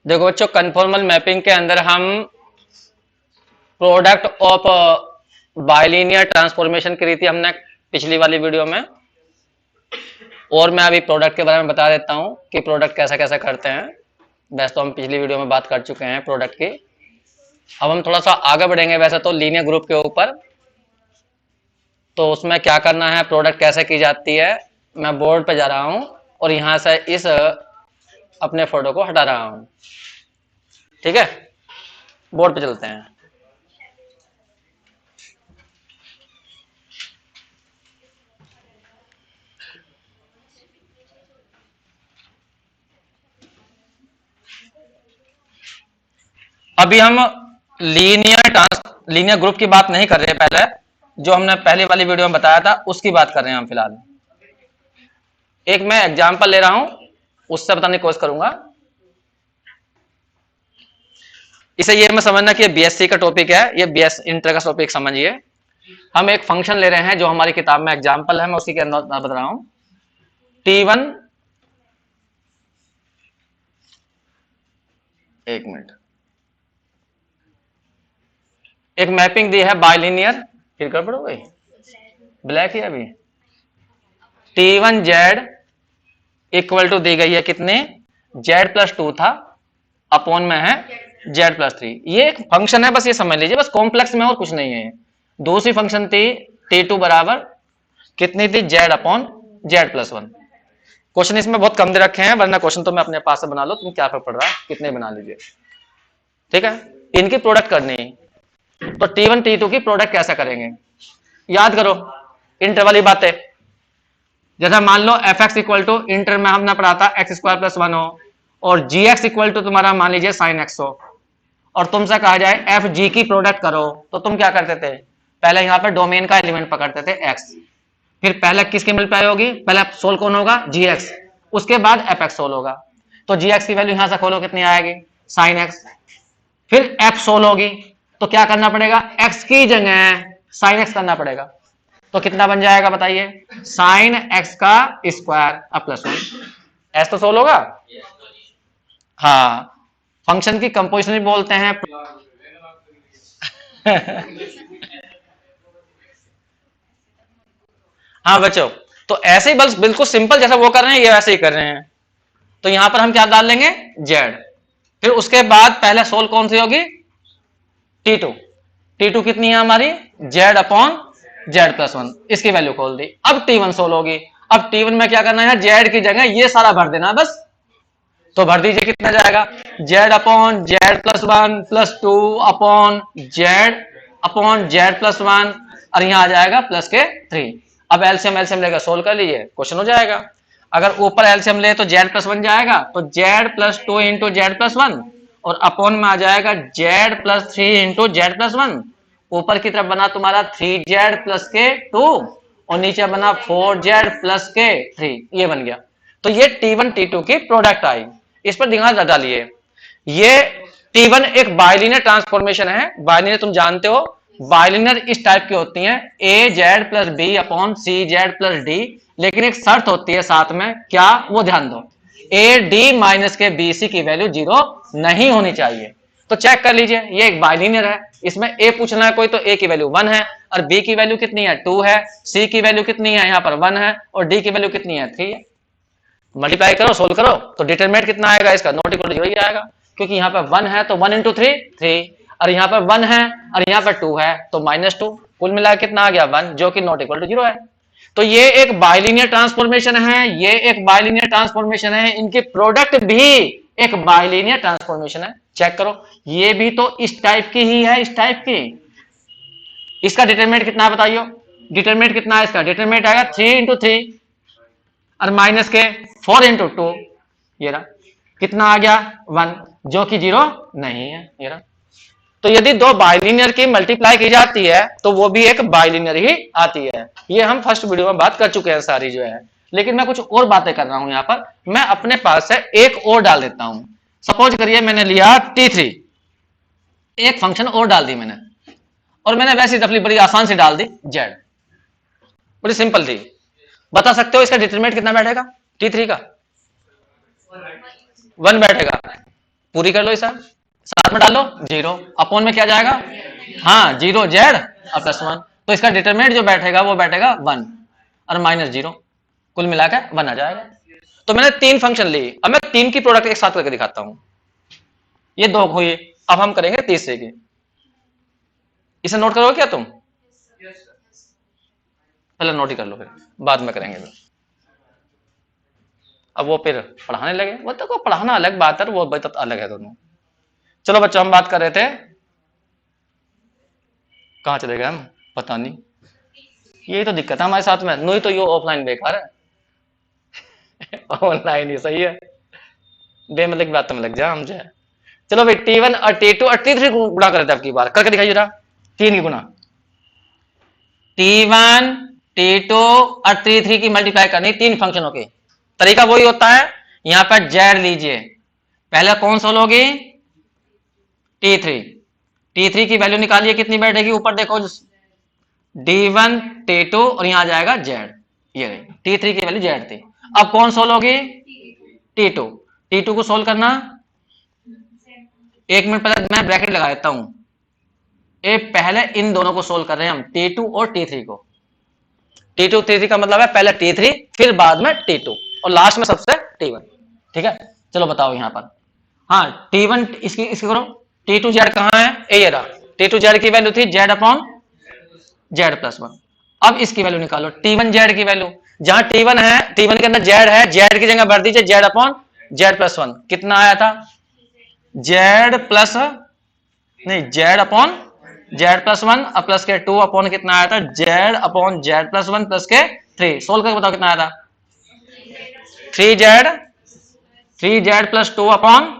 देखो बच्चों, conformal mapping के अंदर हम प्रोडक्ट ऑफ बाइलिनियर ट्रांसफॉर्मेशन की रीति हमने पिछली वाली वीडियो में, और मैं अभी प्रोडक्ट के बारे में बता देता हूं कि प्रोडक्ट कैसा कैसा करते हैं। वैसे तो हम पिछली वीडियो में बात कर चुके हैं प्रोडक्ट की। अब हम थोड़ा सा आगे बढ़ेंगे वैसे तो लीनियर ग्रुप के ऊपर। तो उसमें क्या करना है, प्रोडक्ट कैसे की जाती है, मैं बोर्ड पे जा रहा हूं और यहां से इस अपने फोटो को हटा रहा हूं। ठीक है, बोर्ड पे चलते हैं। अभी हम लीनियर ग्रुप की बात नहीं कर रहे हैं, पहले जो हमने पहली वाली वीडियो में बताया था उसकी बात कर रहे हैं हम फिलहाल। एक मैं एग्जांपल ले रहा हूं, उससे बताने की कोशिश करूंगा। इसे ये मैं समझना कि बीएससी का टॉपिक है, ये बीएस इंटर का टॉपिक समझिए। हम एक फंक्शन ले रहे हैं जो हमारी किताब में एग्जांपल है, मैं उसी के अंदर बता रहा हूं। T1, एक मिनट, एक मैपिंग दी है बाइलिनियर, फिर गड़बड़ हो गई, ब्लैक ही अभी। T1Z इक्वल टू दी गई है कितने, Z+2 था, अपॉन में है Z+3। ये एक फंक्शन है, बस ये समझ लीजिए, बस कॉम्प्लेक्स में और कुछ नहीं है। दूसरी फंक्शन थी T2 बराबर कितनी थी, Z/Z+1। क्वेश्चन इसमें बहुत कम दे रखे हैं, वरना क्वेश्चन तो मैं अपने पास से बना लो, तुम क्या फर्क पड़ रहा है, कितने बना लीजिए। ठीक है, इनकी प्रोडक्ट करनी है। तो T1 T2 की प्रोडक्ट कैसे करेंगे, याद करो इंटर वाली बातें। जैसा मान लो fx इक्वल टू, इंटर में हमने पढ़ा था x² + 1 हो, और gx इक्वल टू तुम्हारा मान लीजिए sin x हो, और तुमसे कहा जाए एफ जी की प्रोडक्ट करो, तो तुम क्या करते थे, पहले यहां पर डोमेन का एलिमेंट पकड़ते थे x, फिर पहले किसकी मल्टीप्लाई होगी, पहले सोल कौन होगा, gx, उसके बाद fx सोल होगा। तो gx की वैल्यू यहां से खोलो कितनी आएगी, sin x, फिर f सोल होगी, तो क्या करना पड़ेगा, x की जगह sin x करना पड़ेगा। तो कितना बन जाएगा बताइए, sin x का स्क्वायर अब +1, एस तो सोल होगा। हाँ, फंक्शन की कंपोजिशन भी बोलते हैं। हाँ बच्चों, तो ऐसे ही बस बिल्कुल सिंपल जैसा वो कर रहे हैं ये वैसे ही कर रहे हैं। तो यहां पर हम क्या डाल लेंगे, z, फिर उसके बाद पहले सोल कौन सी होगी, T2। T2 कितनी है हमारी, Z/Z+1, इसकी वैल्यू खोल दी। अब T1 सोल होगी। अब T1 में क्या करना है, z की जगह ये सारा भर देना बस। तो भर दीजिए, कितना जाएगा, Z/Z+1 +2 अपॉन Z/Z+1, और यहां आ जाएगा प्लस के 3। अब एलसीएम लेकर सोल्व कर लीजिए, क्वेश्चन हो जाएगा। अगर ऊपर एलसीएम ले तो Z+1 जाएगा, तो Z+2 इंटू Z+1, और अपॉन में आ जाएगा Z+3 इंटू Z+1। ऊपर की तरफ बना तुम्हारा 3Z प्लस के 2, और नीचे बना 4Z प्लस के 3, ये बन गया। तो ये T1 T2 की प्रोडक्ट आई। इस पर ध्यान डालिए, ये T1 एक बाइलिनियर ट्रांसफॉर्मेशन है। बाइलिनियर तुम जानते हो, बाइलिनियर इस टाइप की होती हैं, AZ plus b upon CZ plus d, लेकिन एक शर्त होती है साथ में, क्या, वो ध्यान दो, AD माइनस के BC की वैल्यू 0 नहीं होनी चाहिए। तो चेक कर लीजिए, ये एक बाइलिनियर है, इसमें A पूछना है कोई, तो A की वैल्यू 1 है, और B की वैल्यू कितनी है, 2 है, C की वैल्यू कितनी है, यहां पर 1 है, और D की वैल्यू कितनी है, 3 है। मल्टीप्लाई करो, सोल्व करो, तो डिटरमिनेंट कितना आएगा इसका, नॉट इक्वल टू 0 ही आएगा, क्योंकि यहाँ पर 1 है तो 1 इंटू 3 3, और यहाँ पर 1 है और यहाँ पर 2 है तो -2, कुल मिला कितना आ गया 1, जो कि नॉट इक्वल टू 0 है। तो ये एक बाइलिनियर ट्रांसफॉर्मेशन है, ये एक बाइलिनियर ट्रांसफॉर्मेशन है, इनकी प्रोडक्ट भी एक बाइलिनियर ट्रांसफॉर्मेशन है। चेक करो, ये भी तो इस टाइप की ही है, इस टाइप की। इसका डिटरमिनेंट कितना है बताइए, डिटरमिनेंट कितना है इसका, डिटरमिनेंट आएगा 3 इंटू 3 और माइनस के 4 इंटू 2, ये रहा, कितना आ गया 1, जो कि 0 नहीं है, ये रहा। तो यदि दो बाइलिनियर की मल्टीप्लाई की जाती है तो वो भी एक बाइलिनियर ही आती है। ये हम फर्स्ट वीडियो में बात कर चुके हैं सारी जो है, लेकिन मैं कुछ और बातें कर रहा हूं यहां पर। मैं अपने पास से एक और डाल देता हूं। सपोज करिए मैंने लिया T3, एक फंक्शन और डाल दी मैंने, और मैंने वैसी दफली बड़ी आसान से डाल दी Z, बड़ी सिंपल थी। बता सकते हो इसका डिटरमिनेंट कितना बैठेगा, T3 का 1 बैठेगा। पूरी कर लो इसे, साथ में डालो जीरो, अपॉन में क्या जाएगा, हाँ जीरो जेड और प्लस वन, तो इसका डिटरमिनेंट जो बैठेगा वो बैठेगा वन और माइनस जीरो, कुल मिलाकर वन आ जाएगा। तो मैंने तीन फंक्शन ली, अब मैं तीन की प्रोडक्ट एक साथ करके दिखाता हूं। ये दो हुई, अब हम करेंगे तीसरे की। इसे नोट करोगे क्या तुम? पहले नोट ही कर लो, फिर बाद में करेंगे। अब वो फिर पढ़ाने लगे, वो तो पढ़ाना अलग बात है, वो बात अलग है दोनों। चलो बच्चों, हम बात कर रहे थे, कहाँ चले गए हम, पता नहीं। यही तो दिक्कत है हमारे साथ में, नहीं तो ये ऑफलाइन बेकार है ऑनलाइन ही सही है, बेमतलब की बात में लग जा हम जो है। चलो भाई, T1 और T2 और T3 को गुणा कर देते हैं, अब की बार करके दिखाइए जरा, तीन की गुणा, T1 T2 और T3 की मल्टीप्लाई करनी तीन फंक्शनों की। तरीका वही होता है, यहां पर जेड लीजिए, पहले कौन सोल्व होगी, T3, T3 की वैल्यू निकालिए कितनी बैठेगी, ऊपर देखो D1 T2 और यहां आ जाएगा जेड, ये T3 की वैल्यू जेड थी। अब कौन सोल्व होगी, T2, T2 को सोल्व करना, एक मिनट पहले मैं ब्रैकेट लगा देता हूं, ये पहले इन दोनों को सोल्व कर रहे हैं हम, T2 और T3 को। T2 T3 का मतलब है पहले T3 फिर बाद में T2 और लास्ट में सबसे T1, ठीक है। चलो बताओ यहां पर, हाँ T1 इसकी करो, T2 जेड कहां है, ये रहा, T2 जेड की वैल्यू थी Z upon Z plus one. अब इसकी वैल्यू निकालो, T1 जेड की वैल्यू, जहां T1 है, T1 के अंदर जेड है, जेड की जगह भर दीजिए Z upon Z plus one, कितना आया था, जेड प्लस नहीं Z upon Z plus one और प्लस के टू अपॉन कितना आया था, Z upon Z plus one plus के थ्री, सोल्व करके बताओ कितना आया था, three Z plus two upon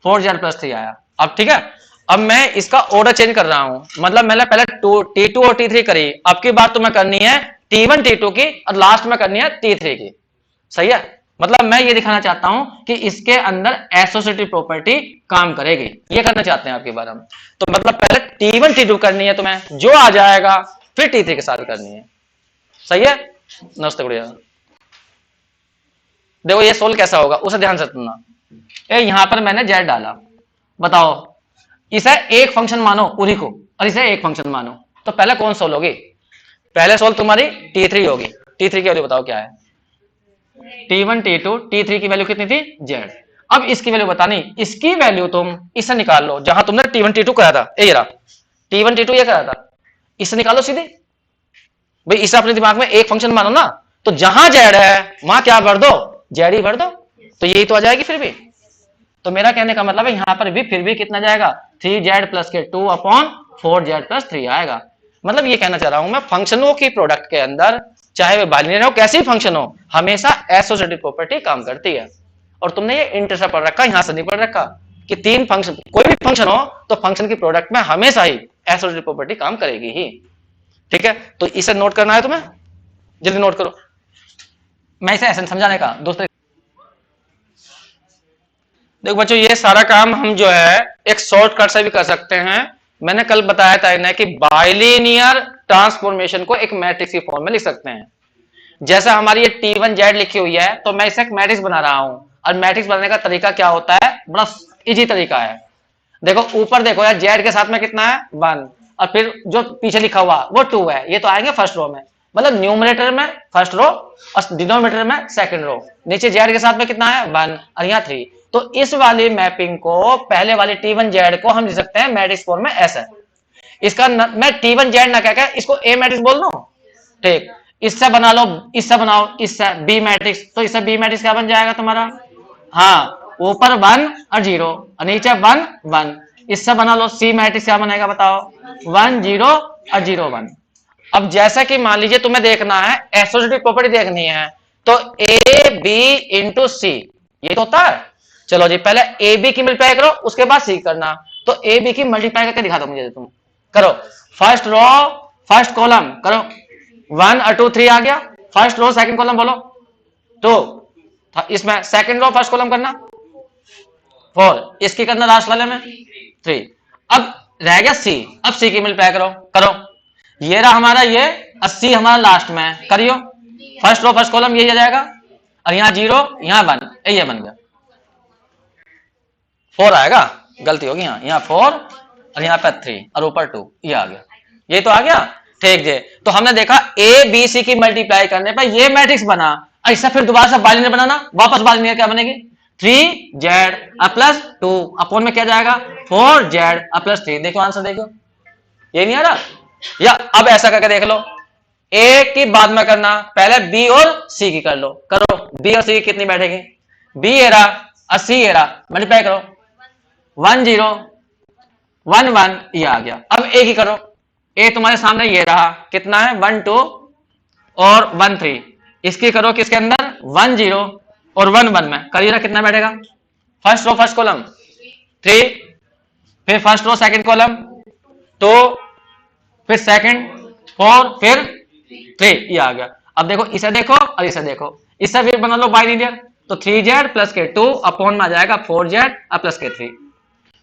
four Z plus three आया। अब ठीक है, अब मैं इसका ऑर्डर चेंज कर रहा हूं, मतलब मैंने पहले T2 और T3 करी, अब की बात तो मैं करनी है T1 T2 की और लास्ट में करनी है T3 की, सही है। मतलब मैं ये दिखाना चाहता हूं कि इसके अंदर एसोसिएटिव प्रॉपर्टी काम करेगी, ये करना चाहते हैं आपके बारे में। तो मतलब पहले T1 T2 करनी है तुम्हें, जो आ जाएगा फिर T3 के साथ करनी है, सही है। नमस्ते गुड़िया, देखो ये सोल्व कैसा होगा उसे ध्यान से सुनना। यहां पर मैंने जेड डाला, बताओ इसे एक फंक्शन मानो पूरी को और इसे एक फंक्शन मानो, तो पहले कौन सोल्व होगी, पहले सोल्व तुम्हारी T3 होगी। T3 की वैल्यू बताओ क्या है, T1 T2 T3 की वैल्यू कितनी थी, जेड। अब इसकी वैल्यू बतानी, इसकी वैल्यू तुम इससे निकाल लो, जहां तुमने T1 T2 कराया था, ये रहा T1 T2 ये कराया था, इससे निकालो सीधे भाई, इसे अपने दिमाग में एक फंक्शन मानो ना, तो जहां जेड है वहां क्या भर दो, जेड ही भर दो, तो यही तो आ जाएगी फिर भी। तो मेरा कहने का मतलब है यहां पर भी फिर भी कितना जाएगा, थ्री जेड प्लस के two upon four Z plus three आएगा। मतलब ये कहना चाह रहा हूं मैं, फंक्शनों की प्रोडक्ट के अंदर चाहे वे बाइनरी हो, कैसी फंक्शन हो, हमेशा एसोसिएटिव प्रॉपर्टी काम करती है। और तुमने ये इंटर पढ़ रखा, यहां से नहीं पढ़ रखा कि तीन फंक्शन, कोई भी फंक्शन हो तो फंक्शन की प्रोडक्ट में हमेशा ही एसोसिएटिव प्रॉपर्टी काम करेगी ही, ठीक है। तो इसे नोट करना है तुम्हें, जल्दी नोट करो, मैं इसे ऐसे समझाने का दोस्तों। देखो बच्चों, ये सारा काम हम जो है एक शॉर्टकट से भी कर सकते हैं। मैंने कल बताया था इन्हें कि बाइलिनियर ट्रांसफॉर्मेशन को एक मैट्रिक्स की फॉर्म में लिख सकते हैं। जैसा हमारी ये T1 जेड लिखी हुई है, तो मैं इसे एक मैट्रिक्स बना रहा हूं, और मैट्रिक्स बनाने का तरीका क्या होता है, बड़ा इजी तरीका है। देखो ऊपर देखो यार, जेड के साथ में कितना है, वन, और फिर जो पीछे लिखा हुआ वो टू है, ये तो आएंगे फर्स्ट रो में, मतलब न्यूमरेटर में फर्स्ट रो और डिनोमिनेटर में सेकंड रो। नीचे जेड के साथ में कितना है, वन, और यहाँ थ्री। तो इस वाली मैपिंग को, पहले वाली T1 जेड को हम लिख सकते हैं मैट्रिक्स फॉर्म में ऐसे। इसका मैं T1 जेड ना कह के इसको ए मैट्रिक्स बोल दूं, ठीक। इससे बना लो, इससे बनाओ, इससे बी मैट्रिक्स, तो इससे बी मैट्रिक्स क्या बन जाएगा तुम्हारा, हाँ ऊपर वन और जीरो और नीचे वन वन। इससे बना लो सी मैट्रिक्स, क्या बनेगा बताओ, वन जीरो और जीरो वन। अब जैसा कि मान लीजिए तुम्हें देखना है एसोसिएटिव प्रॉपर्टी देखनी है, तो ए बी इंटू सी, ये तो होता है। चलो जी, पहले ए बी की मल्टीप्लाई करो, उसके बाद सी करना। तो ए बी की मल्टीप्लाई करके दिखा दो मुझे, तुम करो, फर्स्ट रो फर्स्ट कॉलम करो, वन और टू थ्री आ गया, फर्स्ट रो सेकंड कॉलम बोलो टू, इसमें सेकंड रो फर्स्ट कॉलम करना फोर, इसकी करना लास्ट वाले में थ्री। अब रह गया सी, अब सी की मल्टीप्लाई करो करो, ये रहा हमारा ये, 80 हमारा लास्ट में करियो, फर्स्ट रो फर्स्ट कॉलम ये आ जाएगा, और यहाँ जीरो यहाँ वन, ये बन गया। 4 आएगा, गलती होगी यहाँ 4 और यहाँ पे 3 और ऊपर 2, ये आ गया, ये तो आ गया। ठीक है, तो हमने देखा ए बी सी की मल्टीप्लाई करने पर ये मैट्रिक्स बना। ऐसा फिर दोबारा से बाइलिनियर बनाना, वापस बाइलिनियर क्या बनेगी, 3z प्लस 2 अपॉन में क्या जाएगा 4z प्लस 3। देखो आंसर देखो, ये नहीं आ रहा। या अब ऐसा करके देख लो, ए की बाद में करना, पहले बी और सी की कर लो, करो बी और सी की कितनी बैठेगी, बी एरा और सी एरा मल्टीप्लाई करो, 1 0 1 1 ये आ गया। अब ए की करो, ए तुम्हारे सामने ये रहा, कितना है 1 2 और 1 3। इसकी करो किसके अंदर 1 0 और 1 1 में करिएगा, कितना बैठेगा, फर्स्ट रो फर्स्ट कॉलम 3, फिर फर्स्ट रो सेकंड कॉलम 2, फिर सेकंड 4, फिर 3, ये आ गया। अब देखो इसे देखो और इसे देखो, इसे फिर बना लो बाइलिनियर, तो 3z प्लस के 2 अपॉन में आ जाएगा 4z प्लस के 3।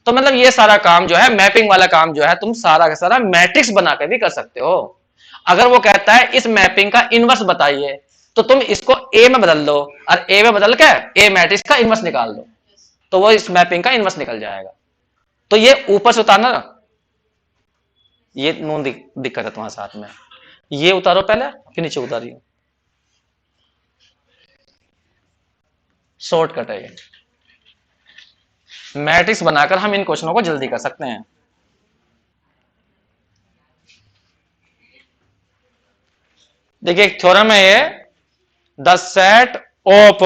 तो मतलब ये सारा काम जो है, मैपिंग वाला काम जो है, तुम सारा का सारा मैट्रिक्स बनाकर भी कर सकते हो। अगर वो कहता है इस मैपिंग का इनवर्स बताइए, तो तुम इसको ए में बदल दो और ए में बदल के ए मैट्रिक्स का इनवर्स निकाल दो, तो वो इस मैपिंग का इनवर्स निकल जाएगा। तो ये ऊपर से उतारना ना, ये नून दिक्कत है तुम्हारे साथ में, ये उतारो पहले फिर नीचे उतारियो, शॉर्टकट है ये। मैट्रिक्स बनाकर हम इन क्वेश्चनों को जल्दी कर सकते हैं। देखिए एक थ्योरम है ये, the set of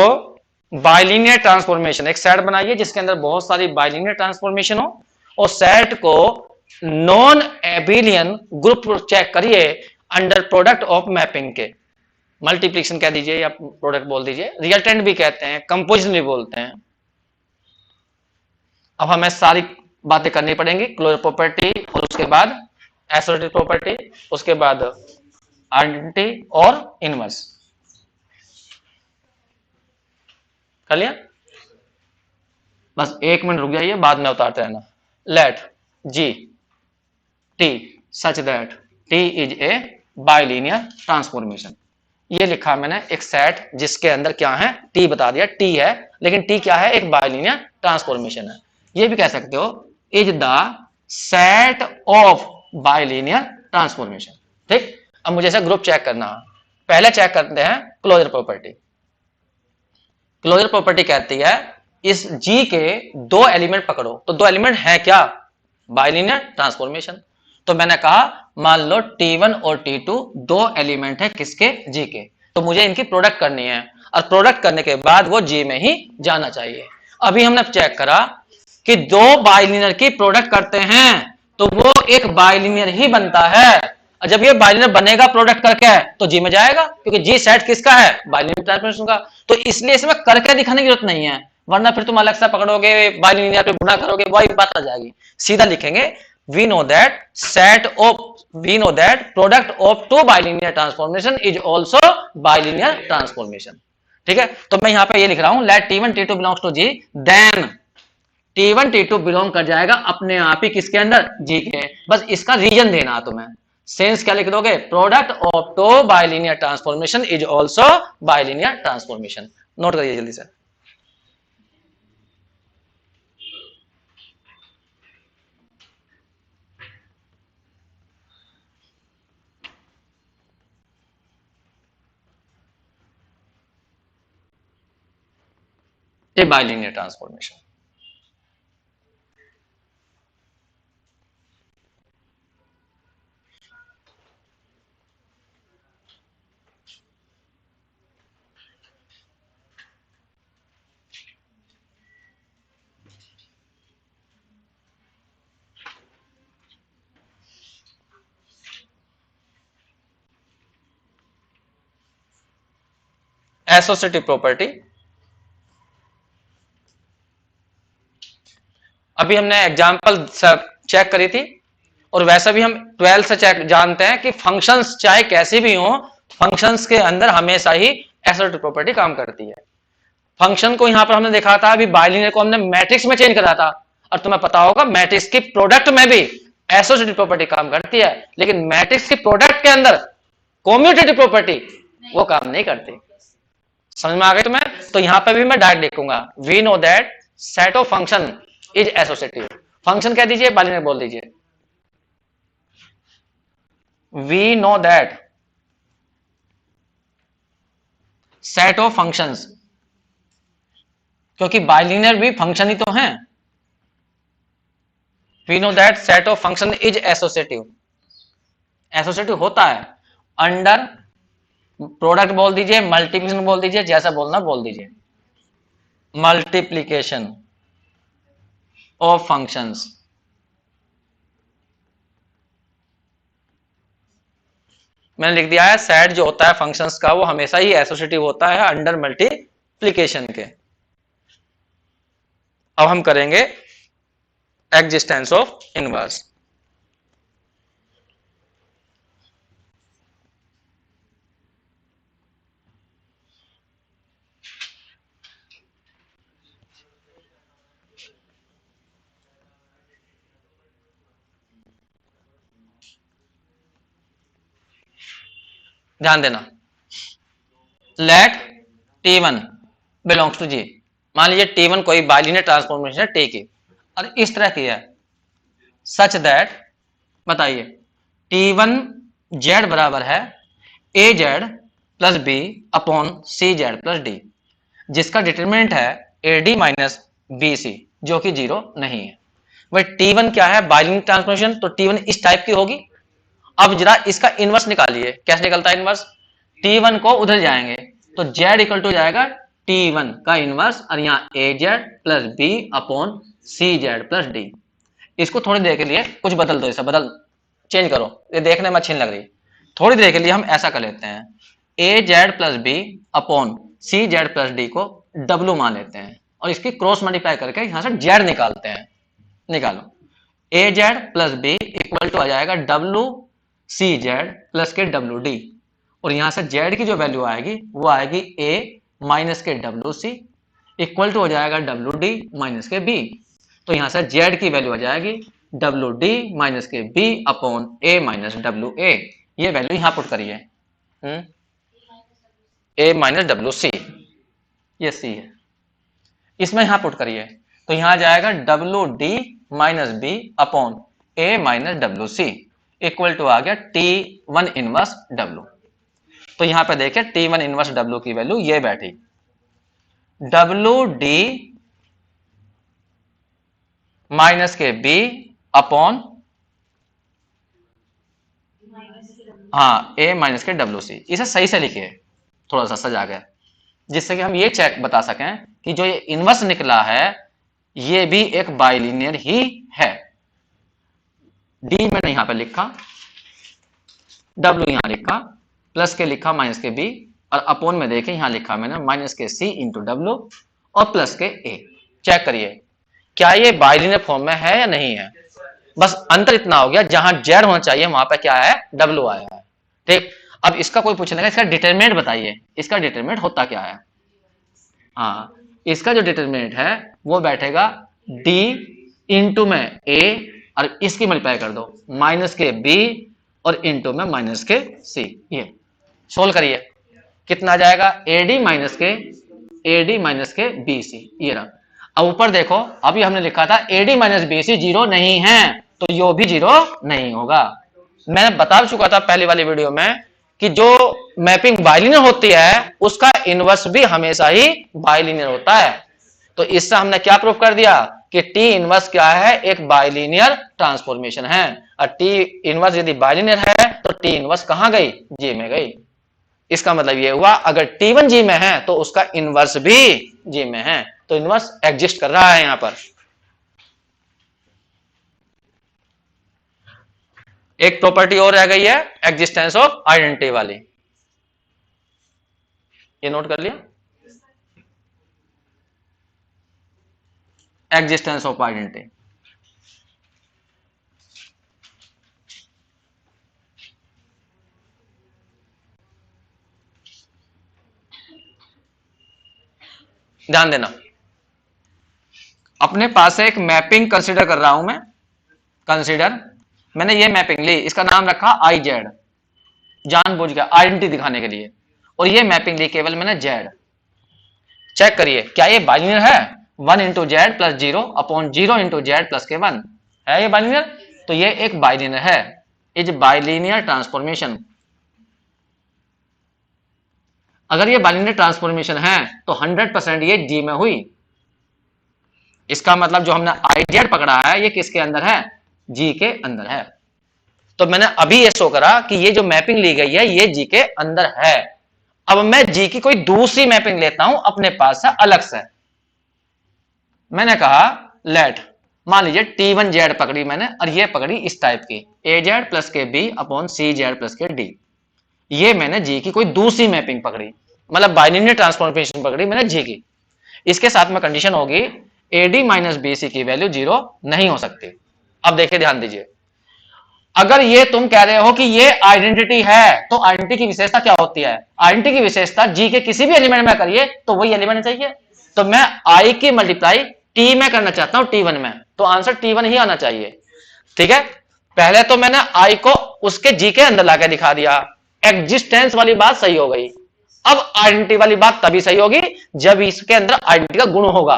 bilinear transformation. एक सेट बनाइए जिसके अंदर बहुत सारी बाइलिनियर ट्रांसफॉर्मेशन हो, और सेट को नॉन एबिलियन ग्रुप चेक करिए अंडर प्रोडक्ट ऑफ मैपिंग के। मल्टीप्लिकेशन कह दीजिए या प्रोडक्ट बोल दीजिए, रिजल्टेंट भी कहते हैं, कंपोजिशन भी बोलते हैं। अब हमें सारी बातें करनी पड़ेंगी, क्लोजर प्रॉपर्टी और उसके बाद एसोसिएटिव प्रॉपर्टी, उसके बाद आइडेंटिटी और इनवर्स। कर लिया, बस 1 मिनट रुक जाइए, बाद में उतारते रहना। Let G T such that T is a bilinear transformation. ये लिखा मैंने एक सेट जिसके अंदर क्या है, टी बता दिया टी है, लेकिन टी क्या है, एक बाइलिनियर ट्रांसफॉर्मेशन है। ये भी कह सकते हो is the set of bilinear transformation. ठीक, अब मुझे ऐसा ग्रुप चेक करना है। पहले चेक करते हैं क्लोजर प्रॉपर्टी। क्लोजर प्रॉपर्टी कहती है इस जी के 2 एलिमेंट पकड़ो, तो 2 एलिमेंट है क्या, बाइलिनियर ट्रांसफॉर्मेशन। तो मैंने कहा मान लो T1 और T2 2 एलिमेंट है किसके, जी के, तो मुझे इनकी प्रोडक्ट करनी है, और प्रोडक्ट करने के बाद वो जी में ही जाना चाहिए। अभी हमने चेक करा कि 2 बाइलिनियर की प्रोडक्ट करते हैं तो वो एक बाइलिनियर ही बनता है, और जब ये बाइलिनियर बनेगा प्रोडक्ट करके तो जी में जाएगा, क्योंकि जी सेट किसका है, बाइलिनियर ट्रांसफॉर्मेशन का। तो इसलिए इसमें करके दिखाने की जरूरत नहीं है, वरना फिर तुम अलग से पकड़ोगे बाइलिनियर पे गुणा करोगे, वही बात आ जाएगी। सीधा लिखेंगे we know that product of 2 bilinear transformation is also bilinear transformation। ठीक है, तो मैं यहां पे ये लिख रहा हूं let T1 T2 belongs to G, then T1 T2 belong कर जाएगा अपने आप ही किसके अंदर, जी के। बस इसका रीजन देना तुम्हें, सेंस क्या लिख दोगे, product of 2 bilinear transformation is also bilinear transformation. Note करिए जल्दी से। a bilinear transformation। Associative property, अभी हमने एग्जांपल चेक करी थी, और वैसा भी हम 12 से चेक जानते हैं कि फंक्शंस चाहे कैसे भी हो, फंक्शंस के अंदर हमेशा ही एसोसिएटिव प्रॉपर्टी काम करती है। फंक्शन को यहां पर हमने देखा था, अभी बाइलिनियर को हमने मैट्रिक्स में चेंज करा था, और तुम्हें पता होगा मैट्रिक्स की प्रोडक्ट में भी एसोसिएटिव प्रॉपर्टी काम करती है, लेकिन मैट्रिक्स की प्रोडक्ट के अंदर कम्यूटेटिव प्रॉपर्टी वो काम नहीं करती। समझ में आ गई तुम्हें? तो यहां पर भी मैं डायरेक्ट लिखूंगा we know that set of function is associative. Function कह दीजिए, बाइलिनियर बोल दीजिए। We know that set of functions, क्योंकि बाइलिनियर भी फंक्शन ही तो हैं। We know that set of function is associative, associative होता है अंडर, प्रोडक्ट बोल दीजिए, मल्टीप्लिकेशन बोल दीजिए, जैसा बोलना बोल दीजिए, मल्टीप्लीकेशन ऑफ फंक्शंस। मैंने लिख दिया है सेट जो होता है फंक्शंस का वो हमेशा ही एसोसिएटिव होता है अंडर मल्टीप्लीकेशन के। अब हम करेंगे एग्जिस्टेंस ऑफ इनवर्स। ध्यान देना, late T1 belongs to G। मान लीजिए T1 कोई बाइलिनियर ट्रांसफॉर्मेशन है T की, और इस तरह की है, सच दैट, बताइए, T1 Z बराबर है AZ plus b upon CZ plus d, जिसका डिटरमिनेंट है AD माइनस BC, जो कि जीरो नहीं है। वही T1 क्या है, बाइलिनियर ट्रांसफॉर्मेशन, तो T1 इस टाइप की होगी। अब जरा इसका इनवर्स निकालिए, कैसे निकलता है इनवर्स, T1 को उधर जाएंगे तो Z इक्वल टू जाएगा T1 का इनवर्स, और यहाँ AZ plus b upon CZ plus d. इसको थोड़ी देर के लिए कुछ बदल दो, ऐसा बदल चेंज करो, ये देखने में अच्छी नहीं लग रही। थोड़ी देर के लिए हम ऐसा कर लेते हैं, AZ plus b upon CZ plus d को W मान लेते हैं, और इसकी क्रॉस मल्टीप्लाई करके यहां से Z निकालते हैं। निकालो, AZ plus B equal to आ जाएगा WCZ प्लस के WD, और यहां से Z की जो वैल्यू आएगी वो आएगी A माइनस के WC इक्वल टू हो जाएगा WD माइनस के B। तो यहां से Z की वैल्यू आ जाएगी WD माइनस के B upon A minus WA। ये वैल्यू यहां पुट करिए, A माइनस WC, ये C है, इसमें यहां पुट करिए, तो यहां जाएगा WD minus B upon A minus WC equal to आ गया T1 इनवर्स W। तो यहां पे देखिए T1 इनवर्स W की वैल्यू ये बैठी, WD माइनस के B अपॉन, हाँ, A माइनस के WC। इसे सही से लिखिए, थोड़ा सा सजा गया, जिससे कि हम ये चेक बता सकें कि जो ये इनवर्स निकला है ये भी एक बाइलिनियर ही है। D मैंने यहां पे लिखा, W यहां लिखा, प्लस के लिखा माइनस के B, और अपॉन में देखें यहां लिखा मैंने माइनस के C इंटू W और प्लस के A। चेक करिए क्या ये बाइलिनियर फॉर्म में है या नहीं है। बस अंतर इतना हो गया, जहां Z होना चाहिए वहां पे क्या है, W आया है। ठीक, अब इसका कोई पूछने इसका डिटरमिनेंट बताइए, इसका डिटरमिनेंट होता क्या है। हाँ, इसका जो डिटरमिनेंट है वो बैठेगा D इंटू में A, और इसकी मल्टीप्लाई कर दो माइनस के B और इंटू में माइनस के C। ये सोल्व करिए, कितना आ जाएगा, AD माइनस के BC। ये रहा। अब ऊपर देखो, अभी हमने लिखा था AD माइनस BC जीरो नहीं है, तो यो भी जीरो नहीं होगा। मैंने बता चुका था पहली वाली वीडियो में कि जो मैपिंग बाइलिनियर होती है उसका इनवर्स भी हमेशा ही बाइलिनियर होता है। तो इससे हमने क्या प्रूव कर दिया कि T इनवर्स क्या है, एक बाइलिनियर ट्रांसफॉर्मेशन है, और T इनवर्स यदि बाइलिनियर है तो T इनवर्स कहां गई, G में गई। इसका मतलब ये हुआ अगर T1 G में है तो उसका इनवर्स भी G में है, तो इनवर्स एग्जिस्ट कर रहा है यहां पर। एक प्रॉपर्टी और रह गई है एग्जिस्टेंस ऑफ आइडेंटिटी वाली, ये नोट कर लिया, एग्जिस्टेंस ऑफ आइडेंटिटी। ध्यान देना, अपने पास एक मैपिंग कंसीडर कर रहा हूं मैं, कंसीडर, मैंने ये मैपिंग ली, इसका नाम रखा IZ, जानबूझ के आइडेंटिटी दिखाने के लिए, और ये मैपिंग ली केवल मैंने Z। चेक करिए क्या ये बाइलिनियर है, 1 into Z plus 0 upon 0 into Z plus के 1 है ये बाइलिनियर। तो ये एक बाइलिनियर है, इज बाइलिनियर ट्रांसफॉर्मेशन। अगर ये बाइलिनियर ट्रांसफॉर्मेशन है तो 100% ये जी में हुई। इसका मतलब जो हमने आई जेड पकड़ा है ये किसके अंदर है, जी के अंदर है। तो मैंने अभी ये शो करा कि ये जो मैपिंग ली गई है ये जी के अंदर है। अब मैं जी की कोई दूसरी मैपिंग लेता हूं अपने पास से अलग से। मैंने कहा लेट, मान लीजिए T1 जेड पकड़ी मैंने और ये पकड़ी इस टाइप की ए जेड प्लस के बी अपॉन सी जेड प्लस के डी। ये मैंने जी की कोई दूसरी मैपिंग पकड़ी, मतलब बाइलिनियर ट्रांसफॉर्मेशन पकड़ी मैंने जी की। इसके साथ में कंडीशन होगी एडी माइनस बीसी की वैल्यू 0 नहीं हो सकती। अब देखिए ध्यान दीजिए, अगर ये तुम कह रहे हो कि ये आइडेंटिटी है तो आइडेंटिटी की विशेषता क्या होती है, आइडेंटिटी की विशेषता जी के किसी भी एलिमेंट में करिए तो वही एलिमेंट चाहिए। तो मैं आई की मल्टीप्लाई टी में करना चाहता हूं T1 में, तो आंसर T1 ही आना चाहिए। ठीक है, पहले तो मैंने आई को उसके जी के अंदर लाके दिखा दिया, एग्जिस्टेंस वाली बात सही हो गई। अब आइडेंटिटी वाली बात तभी सही होगी जब इसके अंदर आइडेंटिटी का गुण होगा।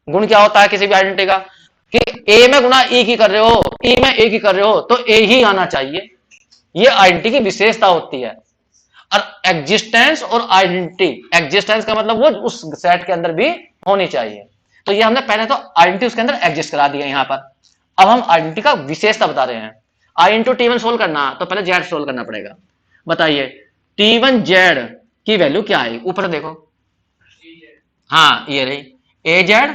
गुण क्या होता है किसी भी आइडेंटिटी का, कि ए में गुना ई की कर रहे हो, ई में ए की कर रहे हो तो ए ही आना चाहिए। ये आइडेंटिटी की विशेषता होती है। और एग्जिस्टेंस और आइडेंटिटी, एग्जिस्टेंस का मतलब वो उस सेट के अंदर भी होनी चाहिए। तो ये हमने पहले तो आइडेंटिटी उसके अंदर एग्जिस्ट करा दिया यहां पर। अब हम आइडेंटिटी का विशेषता बता रहे हैं। आई इंटू T1 सोल्व करना तो पहले जेड सोल्व करना पड़ेगा। बताइए T1 जेड की वैल्यू क्या है, ऊपर देखो, हाँ ये रही ए जेड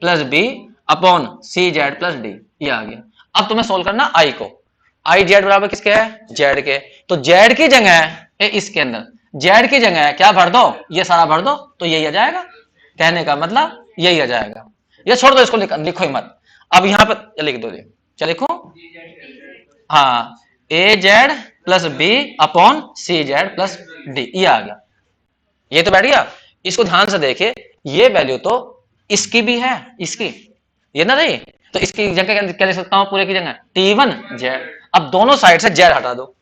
प्लस बी अपॉन सी जेड प्लस डी, ये आ गया। अब तुम्हें सोल्व करना आई को, आई जेड बराबर किसके है, जेड के। तो जेड की जगह है इसके अंदर, जेड की जगह है क्या भर दो, ये सारा भर दो तो यही आ जाएगा। कहने का मतलब यही आ जाएगा। ये छोड़ दो इसको, लिखो ही मत। अब यहां पर लिख दो, चल लिखो, हाँ ए जेड प्लस बी अपॉन सी जेड प्लस डी, ये आ गया। ये तो बैठ गया। इसको ध्यान से देखे, ये वैल्यू तो इसकी भी है, इसकी ये ना रही, तो इसकी जगह क्या लिख सकता हूं पूरे की जगह T1 जेड। अब दोनों साइड से जेड हटा दो,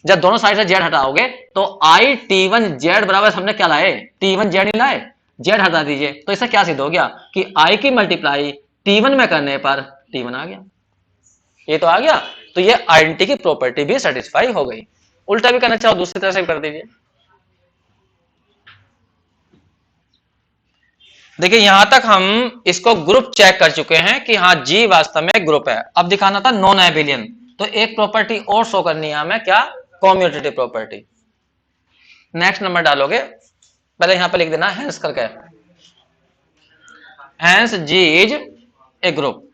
जब दोनों साइड से जेड हटाओगे तो आई T1 जेड बराबर हमने क्या लाए, T1 जेड ही लाए, जेड हटा दीजिए तो इससे क्या सिद्ध हो गया कि आई की मल्टीप्लाई T1 में करने पर T1 आ गया। ये तो आ गया। तो ये आइडेंटिटी की प्रॉपर्टी भी सेटिस्फाई हो गई। उल्टा भी करना चाहो दूसरी तरह से कर दीजिए। देखिए यहां तक हम इसको ग्रुप चेक कर चुके हैं कि हाँ जी वास्तव में ग्रुप है। अब दिखाना था नॉन एबिलियन, तो एक प्रॉपर्टी और शो करनी है हमें, क्या, कॉम्यूटेटिव प्रॉपर्टी। नेक्स्ट नंबर डालोगे, पहले यहां पे लिख देना हैंस करके, hence G is a group.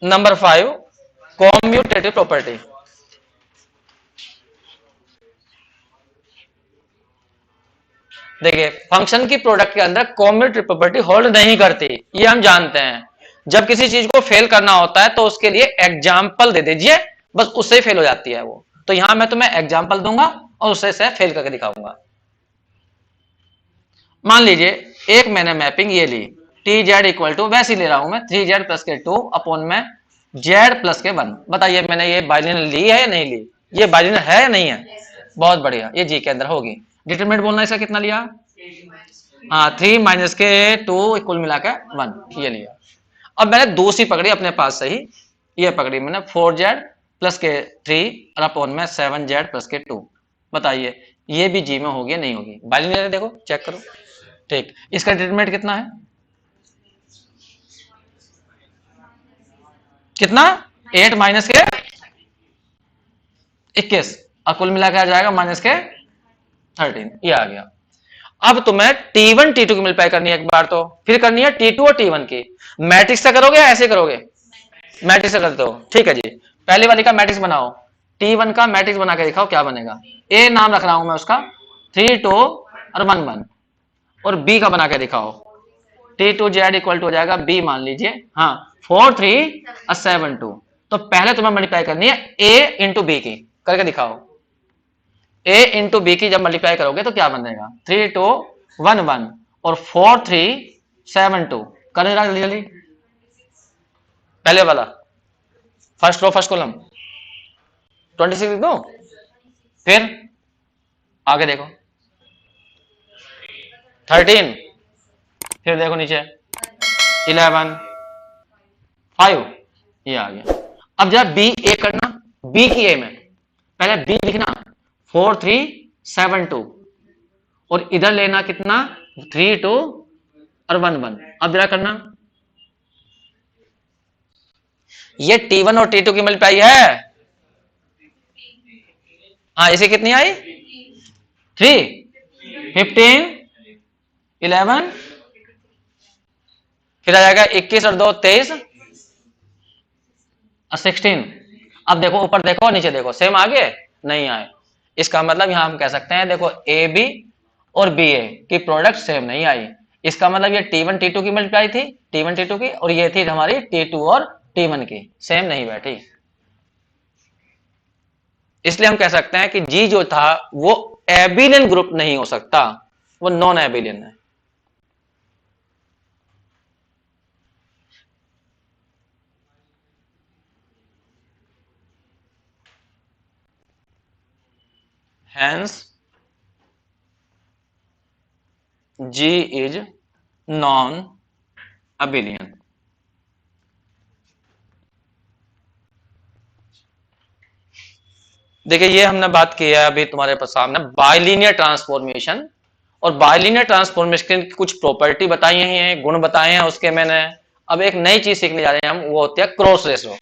Number 5 commutative property. देखिए फंक्शन की प्रोडक्ट के अंदर कॉम्यूटेटिव प्रॉपर्टी होल्ड नहीं करती, ये हम जानते हैं। जब किसी चीज को फेल करना होता है तो उसके लिए एग्जाम्पल दे दीजिए, बस उससे ही फेल हो जाती है वो। तो यहां मैं तुम्हें एग्जाम्पल दूंगा और उससे से फेल करके दिखाऊंगा। मान लीजिए एक मैंने मैपिंग ये ली, टी जेड इक्वल टू, वैसे ही ले रहा हूं मैं 3z प्लस के 2 अपॉन में जेड प्लस के 1। बताइए मैंने ये बाइलिनियर ली है या नहीं ली, ये बाइलिनियर है या नहीं है, बहुत बढ़िया, ये जी के अंदर होगी। डिटरमिनेंट बोलना इसका कितना लिया, हाँ 3 माइनस के 2 कुल मिलाकर 1, ये लिया। अब मैंने दूसरी पकड़ी अपने पास से ही, ये पकड़ी मैंने 4z प्लस के 3 और अपॉन में 7z प्लस के 2। बताइए ये भी जी में होगी या नहीं होगी, बाइलिनियर देखो चेक करो। ठीक, इसका डिटरमिनेंट कितना है, कितना, 8 माइनस के 21 और कुल मिलाकर आ जाएगा माइनस के 13, ये आ गया। अब तुम्हें T1 T2 की मल्टीप्लाई करनी है एक बार, तो फिर करनी है T2 और T1 की। मैट्रिक्स से करोगे या ऐसे करोगे, मैट्रिक्स से करते हो, ठीक है जी। पहली वाली का मैट्रिक्स बनाओ, T1 का मैट्रिक्स बना के दिखाओ क्या बनेगा। ए नाम रख रहा हूं मैं उसका 3 2 और 1 1, और बी का बना के दिखाओ, T2 जेड इक्वल टू हो जाएगा बी मान लीजिए, हाँ 4 3 और 7 2। तो पहले तुम्हें मल्टीप्लाई करनी है ए इंटू बी की, करके दिखाओ। ए इंटू बी की जब मल्टीप्लाई करोगे तो क्या बनेगा, 3 2 1 1 और 4 3 7 2। करेगा जल्दी जल्दी, पहले वाला फर्स्ट रो फर्स्ट कॉलम 26 लिख दो, फिर आगे देखो 13, फिर देखो नीचे 11, 5, ये आ गया। अब जरा बी ए करना, बी की ए में पहले बी लिखना 4 3 7 2 और इधर लेना कितना 3 2 और 1 1। अब जरा करना, ये T1 और T2 की मल्टीप्लाई है। हाँ इसे कितनी आई 3, 15, 11, फिर आ जाएगा 21 और 2 23 और 16। अब देखो ऊपर देखो नीचे देखो, सेम आगे नहीं आए। इसका मतलब यहां हम कह सकते हैं देखो ए बी और बी ए की प्रोडक्ट सेम नहीं आई। इसका मतलब ये T1 T2 की मल्टीप्लाई थी, T1 T2 की, और ये थी हमारी T2 और T1 की, सेम नहीं बैठी। इसलिए हम कह सकते हैं कि जी जो था वो एबिलियन ग्रुप नहीं हो सकता, वो नॉन एबिलियन है। Hence, G is non-abelian। देखिए ये हमने बात की है अभी तुम्हारे पास सामने बाइलिनियर ट्रांसफॉर्मेशन, और बाइलिनियर ट्रांसफॉर्मेशन की कुछ प्रॉपर्टी बताई हैं, गुण बताए हैं उसके मैंने। अब एक नई चीज सीखने जा रहे हैं हम, वो होती है क्रॉस रेशो।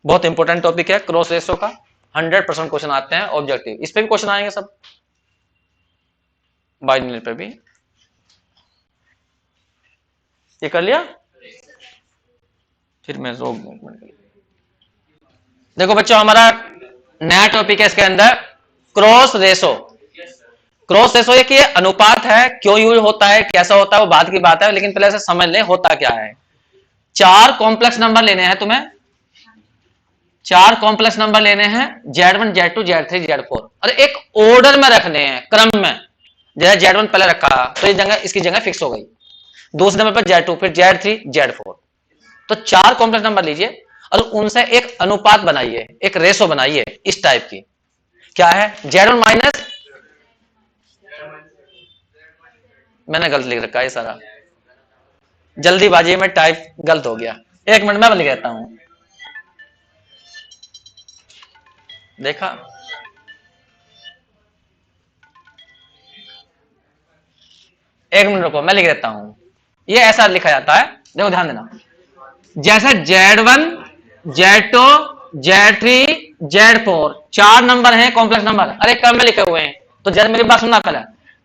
बहुत इंपॉर्टेंट टॉपिक है क्रॉस रेशो का, 100% क्वेश्चन आते हैं ऑब्जेक्टिव, इस पे भी क्वेश्चन आएंगे सब, बाइलिनियर पे भी। ये कर लिया, फिर मैं रोक दूं। देखो बच्चों हमारा नया टॉपिक है इसके अंदर क्रॉस रेशो। क्रॉस रेशो ये कि अनुपात है, क्यों यूज होता है, कैसा होता है, वो बाद की बात है, लेकिन पहले से समझ लें होता क्या है। 4 कॉम्प्लेक्स नंबर लेने हैं तुम्हें, 4 कॉम्प्लेक्स नंबर लेने हैं, Z1 Z2 Z3 Z4, और एक ऑर्डर में रखने हैं, क्रम में। जैसे Z1 पहले रखा तो ये जगह इसकी जगह फिक्स हो गई, दूसरे नंबर पर Z2, फिर Z3 Z4। तो 4 कॉम्प्लेक्स नंबर लीजिए और उनसे एक अनुपात बनाइए, एक रेशो बनाइए इस टाइप की। क्या है Z1 माइनस, मैंने गलत लिख रखा है सारा, जल्दीबाजी में टाइप गलत हो गया, 1 मिनट में लिख देता हूं। देखा, एक मिनट रुको मैं लिख देता हूं। ये ऐसा लिखा जाता है, देखो ध्यान देना, जैसे Z1 Z2 Z3 Z4 4 number हैं कॉम्प्लेक्स नंबर, अरे क्रम में लिखे हुए हैं। तो जब मेरी बात सुनना, पहले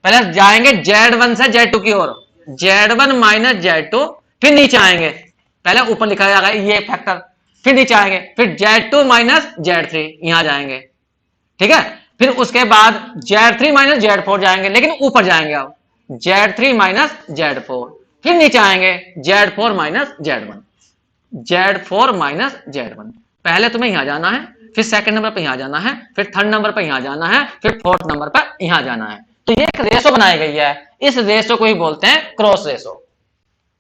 पहले जाएंगे Z1 से Z2 की ओर, Z1 माइनस Z2, फिर नीचे आएंगे, पहले ऊपर लिखा जाएगा ये फैक्टर, फिर नीचे आएंगे, फिर Z2 माइनस Z3 यहां जाएंगे, ठीक है। फिर उसके बाद Z3 माइनस Z4 जाएंगे, लेकिन ऊपर जाएंगे अब Z3 माइनस Z4, फिर नीचे आएंगे Z4 minus Z1, Z4 minus Z1। पहले तुम्हें यहां जाना है, फिर सेकंड नंबर पर यहां जाना है, फिर थर्ड नंबर पर यहां जाना है, फिर फोर्थ नंबर पर यहां जाना है। तो ये एक रेशो बनाई गई है, इस रेशो को ही बोलते हैं क्रॉस रेशो,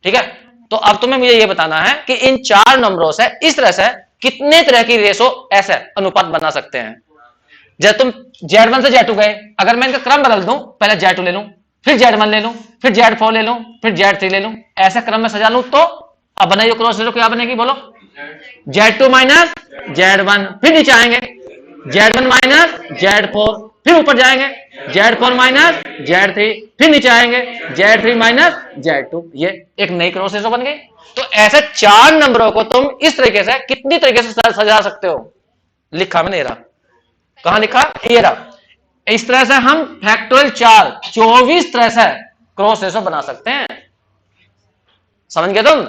ठीक है। तो अब तुम्हें मुझे ये बताना है कि इन 4 नंबरों से इस तरह से कितने तरह की रेशो ऐसे अनुपात बना सकते हैं। जब तुम Z1 से Z2 गए, अगर मैं इनका क्रम बदल दूं, पहले Z2 ले लूं, फिर Z1 ले लूं, फिर Z4 ले लूं, फिर Z3 ले लूं, ऐसे क्रम में सजा लूं, तो अब बनाइए क्रॉस रेशो, क्या बनेगी बोलो, Z2 माइनस Z1, फिर नीचे आएंगे Z1 माइनस Z4, फिर ऊपर जाएंगे Z4 माइनस Z3, फिर नीचे आएंगे Z3 माइनस Z2। ये एक नई क्रॉस रेशो बन गई। तो ऐसे 4 नंबरों को तुम इस तरीके से कितनी तरीके से सजा सकते हो, लिखा मैंने, रहा कहां लिखा, ये रहा। इस तरह से हम फैक्टोरियल 4 24 तरह से क्रॉस रेशो बना सकते हैं, समझ गए तुम।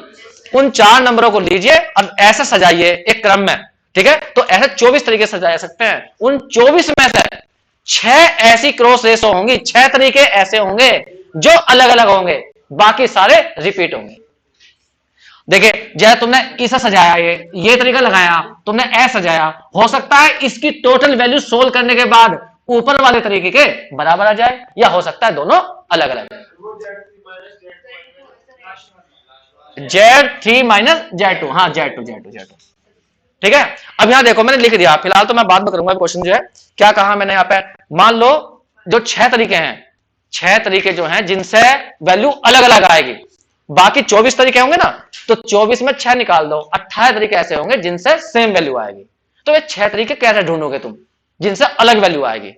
उन 4 नंबरों को लीजिए और ऐसे सजाइए एक क्रम में, ठीक है। तो ऐसे 24 तरीके से सजा सकते हैं। उन 24 में से 6 ऐसी क्रॉस रेशो होंगी, 6 तरीके ऐसे होंगे जो अलग अलग होंगे, बाकी सारे रिपीट होंगे। देखिए जैसे तुमने इसे सजाया, ये तरीका लगाया, तुमने ऐसे सजाया, हो सकता है इसकी टोटल वैल्यू सोल्व करने के बाद ऊपर वाले तरीके के बराबर आ जाए, या हो सकता है दोनों अलग अलग। Z3 माइनस Z2, हाँ Z2, ठीक है। अब यहां देखो मैंने लिख दिया, फिलहाल तो मैं बाद में करूंगा क्वेश्चन जो है क्या कहा मैंने यहां पे। मान लो जो 6 तरीके हैं, 6 तरीके जो हैं जिनसे वैल्यू अलग अलग आएगी। बाकी 24 तरीके होंगे ना, तो 24 में 6 निकाल दो, 28 तरीके ऐसे होंगे जिनसे सेम वैल्यू आएगी। तो ये 6 तरीके कैसे ढूंढोगे तुम जिनसे अलग वैल्यू आएगी?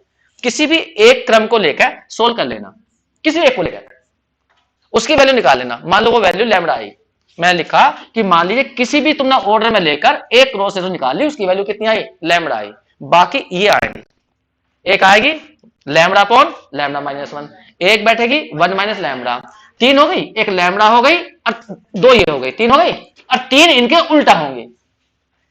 किसी भी एक क्रम को लेकर सोल्व कर लेना, किसी एक को लेकर उसकी वैल्यू निकाल लेना। मान लो वो वैल्यू लैम्बडा आई, मैंने लिखा कि मान लीजिए किसी भी तुमने ऑर्डर में लेकर एक रो से तो निकाल ली, उसकी वैल्यू कितनी आई? लैम्बडा आई। बाकी ये आएगी, एक आएगी लैम्बडा अपॉन लैम्बडा माइनस 1, एक बैठेगी 1 माइनस लैम्बडा, 3 हो गई, एक लैम्बडा हो गई और 2 ये हो गई, 3 हो गई, और 3 इनके उल्टा होंगे।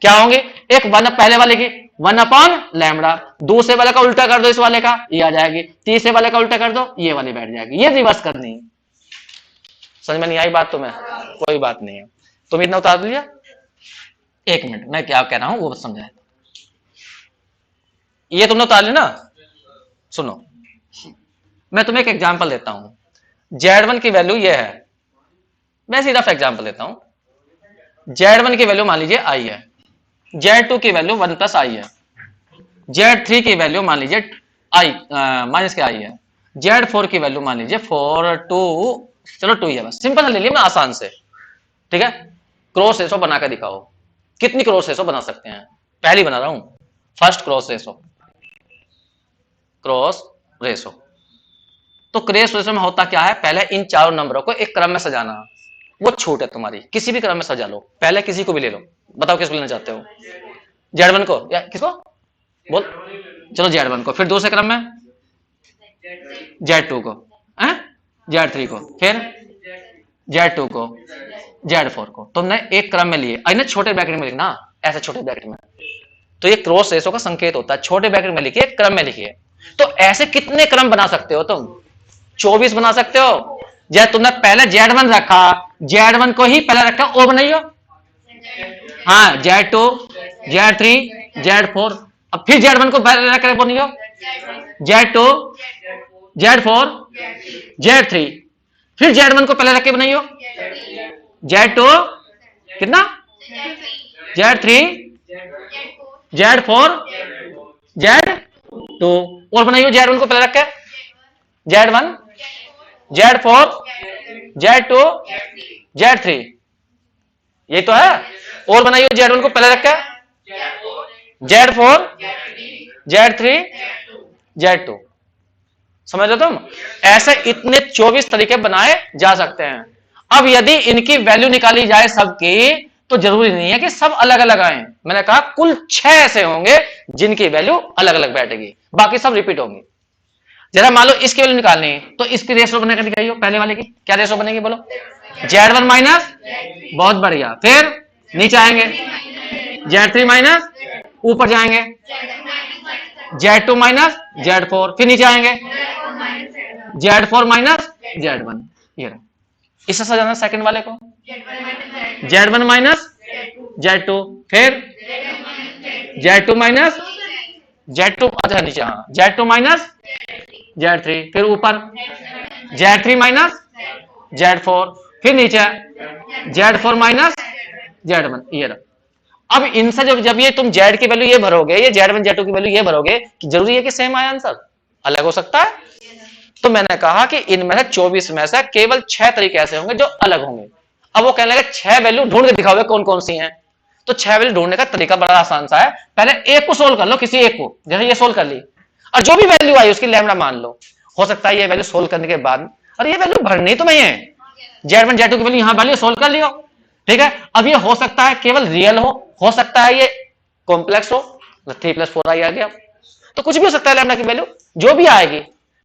क्या होंगे? एक 1 पहले वाले की 1 अपॉन लैम्बडा, दूसरे वाले का उल्टा कर दो इस वाले का, ये आ जाएगी, तीसरे वाले का उल्टा कर दो, ये वाली बैठ जाएगी। ये रिवर्स करनी है। समझ में नहीं आई बात तुम्हें? कोई बात नहीं है, तुम इतना उतार लिया। एक मिनट, मैं क्या कह रहा हूं वो समझाए। ये तुमने उतार लिया ना, सुनो मैं तुम्हें एक एग्जांपल देता हूं। Z1 की वैल्यू ये है, मैं सीधा एग्जांपल देता हूं। Z1 की वैल्यू मान लीजिए आई है, Z2 की वैल्यू 1 प्लस आई है, Z3 की वैल्यू मान लीजिए आई माइनस के आई है, Z4 की वैल्यू मान लीजिए 4 2, चलो 2 ही है, बस सिंपल ले लिया मैं आसान से। ठीक है, क्रॉस रेशो बना के दिखाओ, कितनी क्रॉस रेशो बना सकते हैं? पहली बना रहा हूं, first cross ratio. Cross ratio तो क्रॉस रेशो में होता क्या है? पहले इन चारों नंबरों को एक क्रम में सजाना। वो छूट है तुम्हारी, किसी भी क्रम में सजा लो, पहले किसी को भी ले लो, बताओ किसको लेना चाहते हो? Z1 को या किसको? बोल, चलो Z1 को, फिर दूसरे क्रम में Z2 को, Z3 को, फिर Z2 को, Z4 को। तुमने एक क्रम में लिए, अरे छोटे ब्रैकेट में लिखना, ऐसे छोटे ब्रैकेट में, तो ये क्रॉस रेशो का संकेत होता है। छोटे ब्रैकेट में लिखिए, क्रम में लिखिए। तो ऐसे कितने क्रम बना सकते हो तुम? 24 बना सकते हो। जब तुमने पहले Z1 रखा, Z1 को ही पहले रखा, ओ बनाइयो, हाँ Z2, Z3, Z4, अब फिर Z1 को पहले रख बनियो, Z2, Z4, Z3, फिर Z1 को पहले रख के बनाइयो, Z2 कितना, Z3, Z4, Z2, और बनाइयो Z1 को पहले रख के, Z1, Z4, Z2, Z3, ये तो है। और बनाइए Z1 को पहले रख के, Z4, Z3, Z2, समझ लो तुम? ऐसे इतने 24 तरीके बनाए जा सकते हैं। अब यदि इनकी वैल्यू निकाली जाए सबकी, तो जरूरी नहीं है कि सब अलग अलग आए। मैंने कहा कुल 6 ऐसे होंगे जिनकी वैल्यू अलग अलग बैठेगी, बाकी सब रिपीट होंगी। जरा मान लो इसकी वैल्यू निकालनी है, तो इसकी रेशो बना के दिखाइए। पहले वाले की क्या रेशो बनेगी बोलो? Z1 माइनस, बहुत बढ़िया, फिर नीचे आएंगे Z3 माइनस, ऊपर जाएंगे Z2 माइनस, Z4, फिर नीचे आएंगे Z4 माइनस Z1। ये इससे सजाना सेकंड वाले को, Z1 माइनस Z2, फिर Z2 माइनस Z2, अच्छा नीचे, हाँ Z2 माइनस Z3, फिर ऊपर Z3 माइनस Z4, फिर नीचे Z4 माइनस Z1। ये रहा। अब इनसे जब ये तुम Z की वैल्यू ये भरोगे, ये Z1 Z2 की वैल्यू ये भरोगे, कि जरूरी है कि सेम आए आंसर? अलग हो सकता है। तो मैंने कहा कि इनमें से 24 में से केवल 6 तरीके ऐसे होंगे जो अलग होंगे। अब वो कहने लगे 6 वैल्यू ढूंढ के दिखाओगे कौन कौन सी हैं। तो 6 वैल्यू ढूंढने का तरीका बड़ा आसान सा है, पहले एक को सोल्व कर लो, किसी एक को, जैसे ये सोल्व कर ली, और जो भी वैल्यू आई उसकी लैम्बडा मान लो। हो सकता है ये वैल्यू सोल्व करने के बाद, और ये वैल्यू भरनी तो नहीं है, Z1 Z2 की वैल्यू यहां भर लियो, सोल्व कर लियो, ठीक है। अब ये हो सकता है केवल रियल हो सकता है ये कॉम्प्लेक्स हो, 3 + 4 आ गया, तो कुछ भी हो सकता है लैम्बडा की वैल्यू जो भी आएगी,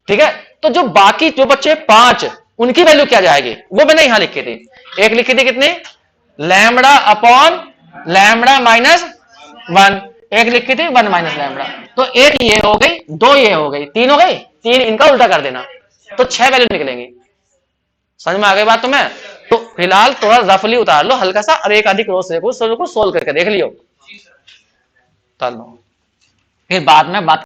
ठीक है। तो जो बाकी जो बच्चे 5 उनकी वैल्यू क्या जाएगी, वो मैंने यहां लिखी थी। एक लिखी थी कितनी, लैम्बडा अपॉन लैम्बडा माइनस 1, एक लिखी थी 1 माइनस लैम्बडा। तो एक ये हो गई, 2 ये हो गई, 3 हो गई, 3 इनका उल्टा कर देना, तो 6 वैल्यू निकलेंगी। समझ में आ गई बात तुम्हें? तो फिलहाल थोड़ा रफली उतार लो हल्का सा, और एक आधी क्रॉस को सोल्व करके देख लियो, फिर बाद में बात